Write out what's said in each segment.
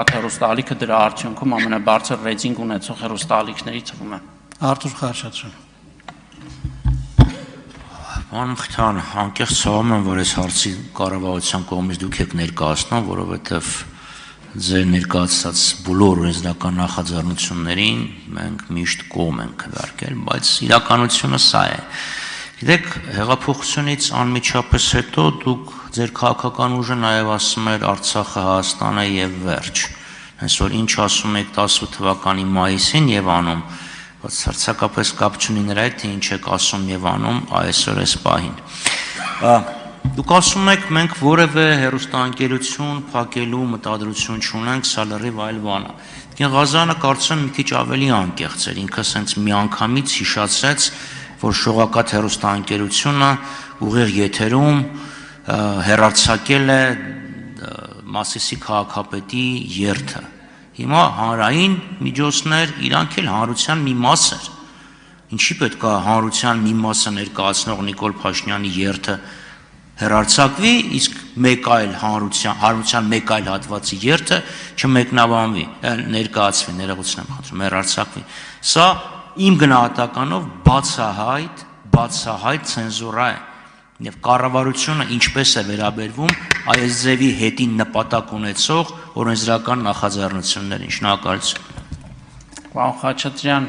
Հեռուստաալիքը դրա արդյունքում ամենաբարձր ռեյտինգ ունեցող հեռուստաալիքների թվում է։ Արտուր Խաչատրյան։ Պարոն Մխիթարյան, անկեղծ ցավում եմ, որ այս հարցի կառավարության կողմից դուք եք ներկայացնում, որովհետև ձեր ներկայացած բոլոր օրենսդրական նախաձեռնություններին մենք միշտ կողմ ենք քվեարկել, բայց իրականությունը սա է։ Գիտեք, հեղափոխությունից անմիջապես հետո դուք ձեր քաղաքական ուժը նաև ասում էր Արցախը, Հայաստանը եւ վերջ։ Այսօր ինչ ասում եք 18 թվականի մայիսին եւ անում, բայց հերթակապես կապ չունի նրա հետ, թե ինչ եք ասում եւ անում այսօր այս պահին։ Դուք ասում եք մենք որևէ հեռուստաընկերություն փակելու մտադրություն չունենք, սա լրիվ այլ բան է։ Ղազարյանը կարծում մի քիչ ավելի անկեղծ էր, ինքը սենց միանգամից հիշացրեց, որ շողակաթ հեռուստաընկերությունը ուղիղ եթերում հեռարձակել է Մասիսի քաղաքապետի երթը։ Հիմա հանրային միջոցներ իրանք էլ հանրության մի մաս էր։ Ինչի պետք է հանրության մի մասը ներկայացնող Նիկոլ Փաշինյանի երթը հեռարձակվի, իսկ մեկ այլ հանրության մեկ այլ հատվածի երթը չմեկնաբանվի, ներկայացվի, ներողություն եմ խնդրում, հեռարձակվի։ Սա իմ գնահատականով բացահայտ ցենզուրա է, եւ կառավարությունը ինչպես է վերաբերվում այս ձևի հետին նպատակ ունեցող օրենսդրական նախաձեռնություններին։ Շնորհակալություն։ Պարոն Խաչատրյան,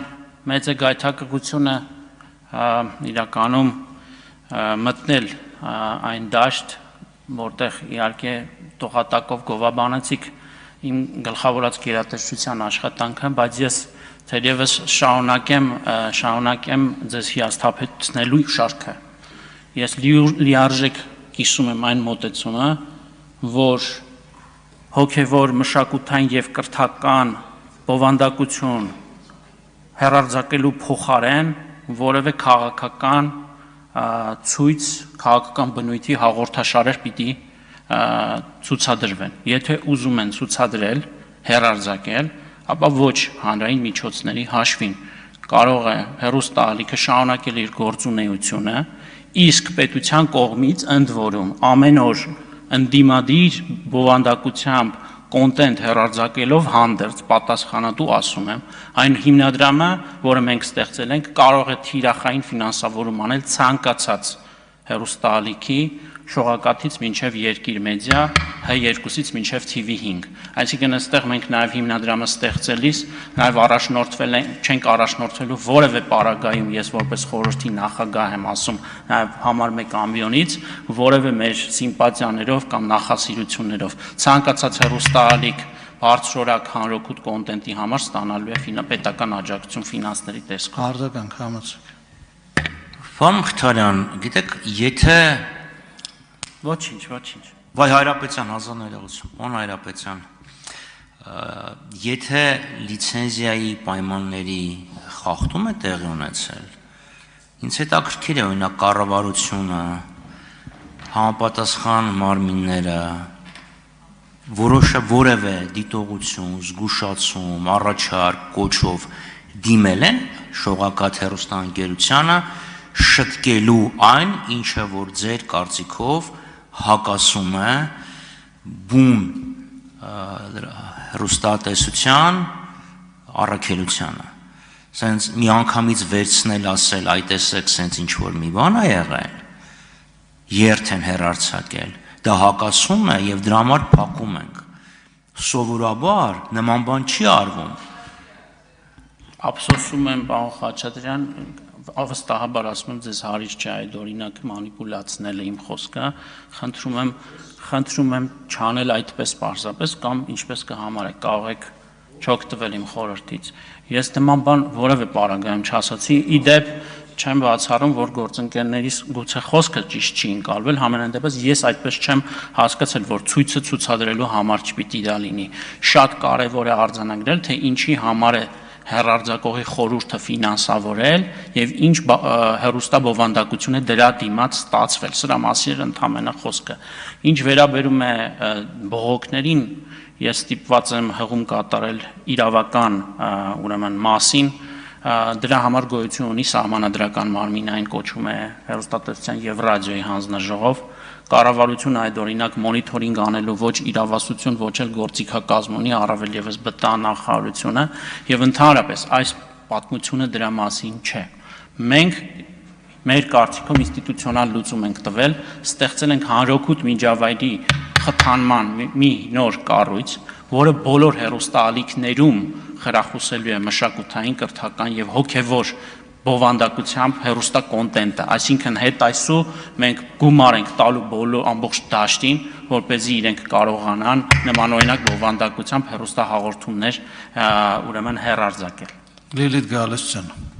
մեծ է գայթակղությունը իրականում մտնել այն դաշտ, որտեղ իհարկե տողատակով գովաբանեցիք իմ գլխավորած գերատեսչության աշխատանքը, բայց ես թերևս շարունակեմ ձեզ հիասթափեցնելու շարքը։ Ես լիարժեք կիսում եմ այն մոտեցումը, որ հոգևոր, մշակութային եւ կրթական բովանդակություն հեռարձակելու փոխարեն որևէ քաղաքական ցույց, քաղաքական բնույթի հաղորդաշարեր պիտի ցուցադրվեն։ Եթե ուզում են ցուցադրել, հեռարձակել, ապա ոչ հանրային միջոցների հաշվին կարող է հեռուստաալիքը շարունակել իր գործունեությունը, իսկ պետության կողմից ընդ որում ամեն օր ընդդիմադիր բովանդակությամբ կոնտենտ հեռարձակելով հանդերձ պատասխանատու ասում եմ, այն հիմնադրամը, որը մենք ստեղծել ենք, կարող է թիրախային ֆինանսավորում անել ցանկացած հեռուստաալիքի շողակաթից մինչև Երկիր մեդիա, H2-ից մինչև TV5։ Այսինքն այստեղ մենք նաև հիմնադրամը ստեղծելիս նաև չենք առաջնորդվելու որևէ պարագայում, ես որպես խորհրդի նախագահ եմ ասում, նաև համար 1 ամբիոնից, որևէ մեր սիմպաթիաներով կամ նախասիրություններով ցանկացած հեռուստաալիք բարձրորակ հանրօգուտ կոնտենտի համար ստանալու է պետական աջակցություն ֆինանսների տեսքով։ Արձագանք համեցեք։ Պարոն Մխիթարյան, գիտեք, եթե Ոչինչ։ Վայ Հայրապետյան, հազար ներողություն, պարոն Հայրապետյան, եթե լիցենզիայի պայմանների խախտում է տեղի ունեցել, ինձ հետաքրքիր է օրինակ կառավարությունը, համապատասխան մարմինները, որևէ դիտողություն, զգուշացում, առաջարկ, կոչով դիմել են շողակաթ հեռուստաընկերությանը շտկելու այն, ինչը որ ձեր կարծիքով հակասում է բուն հեռուստատեսության առաքելությանը։ Սենց միանգամից վերցնել ասել, այ տեսեք, սենց ինչ որ մի բան է եղել, երթ են հեռարձակել, դա հակասում է եւ դրա համար փակում ենք։ Սովորաբար նման բան չի արվում։ Ափսոսում եմ, պարոն Խաչատրյան, վստահաբար ասում եմ ձեզ հարից չէ այդ օրինակը մանիպուլացնել է իմ խոսքը, խնդրում եմ չանել այդպես պարզապես կամ ինչպես կհամարեք, կարող եք չօգտվել իմ խորհրդից։ Ես նման բան որևէ պարագայում չասացի, իդեպ չեմ բացառում, որ գործընկերներիս գուցե խոսքը ճիշտ չի ընկալվել, համենայն դեպս ես այդպես չեմ հասկացել, որ ցույցը ցուցադրելու համար չպիտի դա լինի։ Շատ կարևոր է արձանագրել, թե ինչի համար է հեռարձակողի խորհուրդը ֆինանսավորել եւ ինչ հեռուստա բովանդակություն է դրա դիմաց ստացվել։ Սրա մասին էր ընդհանրապես խոսքը։ Ինչ վերաբերում է բողոքներին, ես ստիպված եմ հղում կատարել իրավական ուրեմն մասին, դրա համար գոյություն ունի սահմանադրական մարմին, այն կոչվում է հեռուստատեսության եւ ռադիոյի հանձնաժողով, կառավարությունը այդ օրինակ մոնիթորինգ անելու ոչ իրավասություն, ոչ էլ գործիքակազմ ունի, առավել եւս ԲՏԱ նախարարությունը, եւ ընդհանրապես այս պատմությունը դրա մասին չէ։ Մենք մեր կարծիքով ինստիտուցիոնալ լուծում ենք տվել, ստեղծել ենք հանրօգուտ միջավայրի խթանման մի նոր կառույց, որը բոլոր հեռուստաալիքներում խրախուսելու է մշակութային, կրթական եւ հոգեվոր բովանդակությամբ հեռուստա կոնտենտը, այսինքն հետ այսու մենք գումար ենք տալու բոլոր ամբողջ դաշտին, որպեսզի իրենք կարողանան նմանօրինակ բովանդակությամբ հեռուստա հաղորդումներ ուրեմն հեռարձակել։ Լիլիթ Գալստյան